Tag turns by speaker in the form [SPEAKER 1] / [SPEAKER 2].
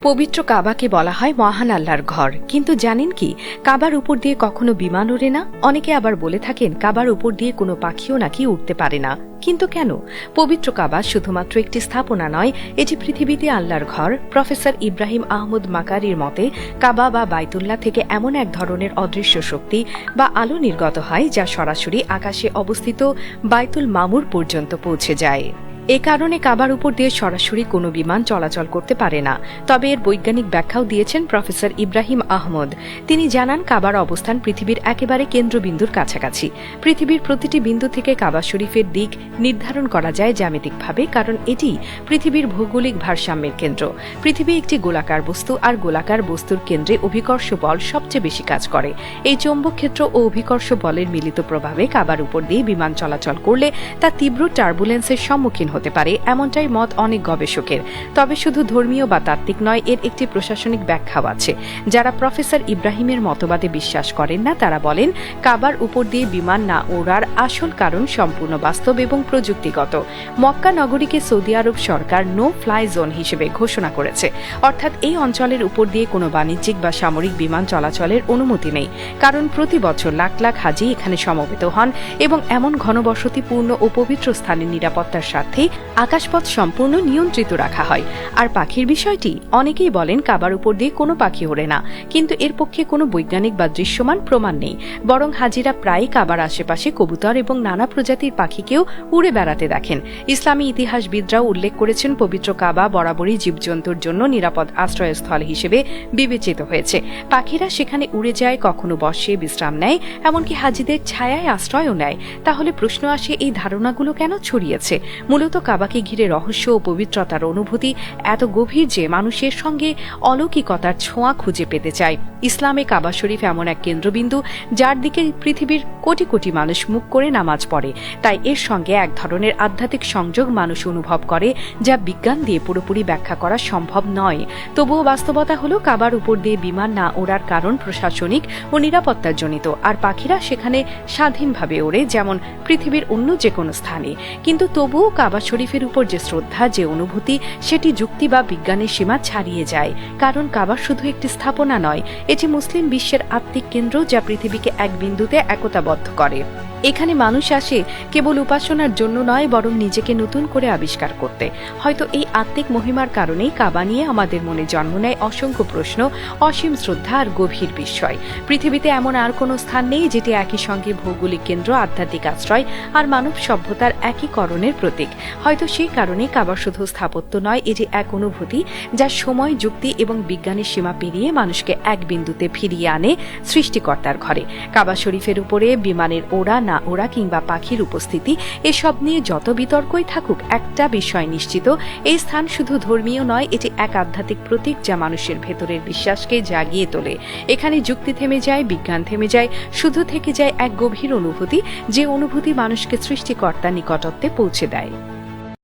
[SPEAKER 1] পবিত্র কাবাকে বলা হয় মহান আল্লাহর ঘর, কিন্তু জানেন কি কাবার উপর দিয়ে কখনো বিমান ওড়ে না। অনেকে আবার বলে থাকেন কাবার উপর দিয়ে কোনো পাখিও নাকি উঠতে পারে না। কিন্তু কেন? পবিত্র কাবা শুধুমাত্র একটি স্থাপনা নয়, এটি পৃথিবীতে আল্লাহর ঘর। প্রফেসর ইব্রাহিম আহমদ মাকারির মতে কাবা বা বাইতুল্লাহ থেকে এমন এক ধরনের অদৃশ্য শক্তি বা আলো নির্গত হয় যা সরাসরি আকাশে অবস্থিত বাইতুল মামুর পর্যন্ত পৌঁছে যায়। এ কারণে কাবার উপর দিয়ে সরাসরি কোনো বিমান চলাচল করতে পারে না। তবে এর বৈজ্ঞানিক ব্যাখ্যাও দিয়েছেন প্রফেসর ইব্রাহিম আহমদ। তিনি জানান কাবার অবস্থান পৃথিবীর একেবারে কেন্দ্রবিন্দুর কাছাকাছি। পৃথিবীর প্রতিটি বিন্দু থেকে কাবা শরীফের দিক নির্ধারণ করা যায় জ্যামিতিকভাবে, কারণ এটি পৃথিবীর ভৌগোলিক ভারসাম্যের কেন্দ্র। পৃথিবী একটি গোলাকার বস্তু, আর গোলাকার বস্তুর কেন্দ্রে অভিকর্ষ বল সবচেয়ে বেশি কাজ করে। এই চৌম্বক ক্ষেত্র ও অভিকর্ষ বলের মিলিত প্রভাবে কাবার উপর দিয়ে বিমান চলাচল করলে তা তীব্র টার্বুলেন্সের সম্মুখীন হতে পারে, এমনটাই মত অনেক গবেষকের। তবে শুধু ধর্মীয় বা তাত্ত্বিক নয়, এর একটি প্রশাসনিক ব্যাখ্যাও আছে। যারা প্রফেসর ইব্রাহিমের মতবাদে বিশ্বাস করেন না তারা বলেন কাবার উপর দিয়ে বিমান না ওড়ার আসল কারণ সম্পূর্ণ বাস্তব এবং প্রযুক্তিগত। মক্কা নগরীকে সৌদি আরব সরকার নো ফ্লাই জোন হিসেবে ঘোষণা করেছে, অর্থাৎ এই অঞ্চলের উপর দিয়ে কোনো বাণিজ্যিক বা সামরিক বিমান চলাচলের অনুমতি নেই। কারণ প্রতি বছর লাখ লাখ হাজি এখানে সমবেত হন এবং এমন ঘনবসতিপূর্ণ ও পবিত্র স্থানের নিরাপত্তার স্বার্থে আকাশপথ সম্পূর্ণ নিয়ন্ত্রিত রাখা হয়। আর পাখির বিষয়টি, অনেকেই বলেন কাবার উপর দিয়ে কোনো পাখি ওড়ে না, কিন্তু এর পক্ষে কোনো বৈজ্ঞানিক বা দৃশ্যমান প্রমাণ নেই। বরং হাজিরা প্রায়ই কাবার আশেপাশে কবুতর এবং নানা প্রজাতির পাখিকেও উড়ে বেড়াতে দেখেন। ইসলামী ইতিহাসবিদরাও উল্লেখ করেছেন পবিত্র কাবা বরাবরই জীবজন্তুর জন্য নিরাপদ আশ্রয়স্থল হিসেবে বিবেচিত হয়েছে। পাখিরা সেখানে উড়ে যায়, কখনো বসে বিশ্রাম নেয়, এমনকি হাজিদের ছায়ায় আশ্রয়ও নেয়। তাহলে প্রশ্ন আসে, এই ধারণাগুলো কেন ছড়িয়েছে? মূলত কাবাকে ঘিরে রহস্য ও পবিত্রতার অনুভূতি এত গভীর যে মানুষের সঙ্গে অলৌকিকতার ছোঁয়া খুঁজে পেতে চায়। ইসলামে কাবা শরীফ এমন এক কেন্দ্রবিন্দু যার দিকে পৃথিবীর কোটি কোটি মানুষ মুখ করে নামাজ পড়ে। তাই এর সঙ্গে এক ধরনের আধ্যাত্মিক সংযোগ মানুষ অনুভব করে, যা বিজ্ঞান দিয়ে পুরোপুরি ব্যাখ্যা করা সম্ভব নয়। তবুও বাস্তবতা হলো কাবার উপর দিয়ে বিমান না ওড়ার কারণ প্রশাসনিক ও নিরাপত্তার জনিত, আর পাখিরা সেখানে স্বাধীনভাবে ওড়ে, যেমন পৃথিবীর অন্য যে কোনো স্থানে। কিন্তু তবুও কাবা শরীফের উপর যে শ্রদ্ধা, যে অনুভূতি, সেটি যুক্তি বা বিজ্ঞানের সীমা ছাড়িয়ে যায়। কারণ কাবা শুধু একটি স্থাপনা নয়, এটি মুসলিম বিশ্বের আত্মিক কেন্দ্র যা পৃথিবীকে এক বিন্দুতে একতাবদ্ধ করে। এখানে মানুষ আসে কেবল উপাসনার জন্য নয়, বরং নিজেকে নতুন করে আবিষ্কার করতে। হয়তো এই আত্মিক মহিমার কারণেই কাবা নিয়ে আমাদের মনে জন্ম নেয় অসংখ্য প্রশ্ন, অসীম শ্রদ্ধা আর গভীর বিস্ময়। পৃথিবীতে এমন আর কোনো স্থান নেই যেটি একই সঙ্গে ভৌগোলিক কেন্দ্র, আধ্যাত্মিক আশ্রয় আর মানব সভ্যতার একীকরণের প্রতীক। হয়তো সেই কারণেই কাবা শুধু স্থাপত্য নয়, এটি এক অনুভূতি যা সময়, যুক্তি এবং বিজ্ঞানের সীমা পেরিয়ে মানুষকে এক বিন্দুতে ফিরিয়ে আনে সৃষ্টিকর্তার ঘরে। কাবা শরীফের উপরে বিমানের ওড়া না ওড়া কিংবা পাখির উপস্থিতি, এসব নিয়ে যত বিতর্কই থাকুক, একটা বিষয় নিশ্চিত, এই স্থান শুধু ধর্মীয় নয়, এটি এক আধ্যাত্মিক প্রতীক যা মানুষের ভেতরের বিশ্বাসকে জাগিয়ে তোলে। এখানে যুক্তি থেমে যায়, বিজ্ঞান থেমে যায়, শুধু থেকে যায় এক গভীর অনুভূতি, যে অনুভূতি মানুষকে সৃষ্টিকর্তার নিকটত্বে পৌঁছে দেয়।